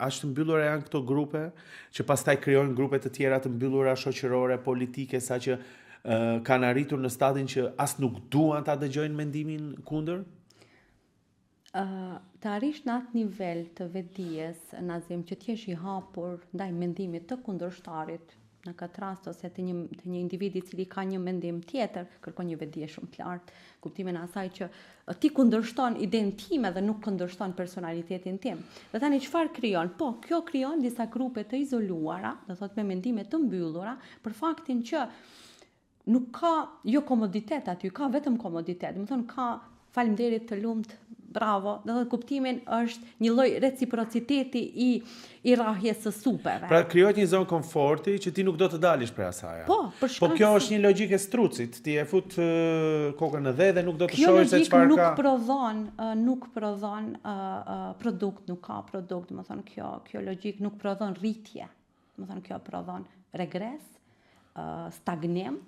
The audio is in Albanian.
ashtë mbyllura janë këto grupe, që pastaj krijojnë grupe të tjera të mbyllura shoqërore, politike, sa që kanë arritur në stadin që as nuk duan ta dëgjojnë mendimin kundër? Të arish në atë nivel të vetdijes, Nazim, që t'jesh i hapur ndaj mendimit të kundërshtarit, në këtë rast ose të një individi i cili ka një mendim tjetër, kërkon një vetdije shumë të lartë, kuptimin e asaj që ti kundërshton idenë time dhe nuk kundërshton personalitetin tim. Dhe tani çfarë krijon? Po, kjo krijon disa grupe të izoluara, do thotë me mendime të mbyllura, për faktin që nuk ka jo komoditet aty, ka vetëm komoditet. Do të thonë ka faleminderit të lumt, bravo, do të kuptimin është një lloj reciprociteti i rrahjes së supeve. Pra krijohet një zonë komforti që ti nuk do të dalësh prej asaj. Po, po kjo është një logjikë e strucit, ti e fut kokën në dhe dhe nuk do të shohësh se çfarë ka. Kjo logjikë nuk prodhon produkt, nuk ka produkt, do të thonë kjo logjikë nuk prodhon rritje. Do të thonë kjo prodhon regres, stagnim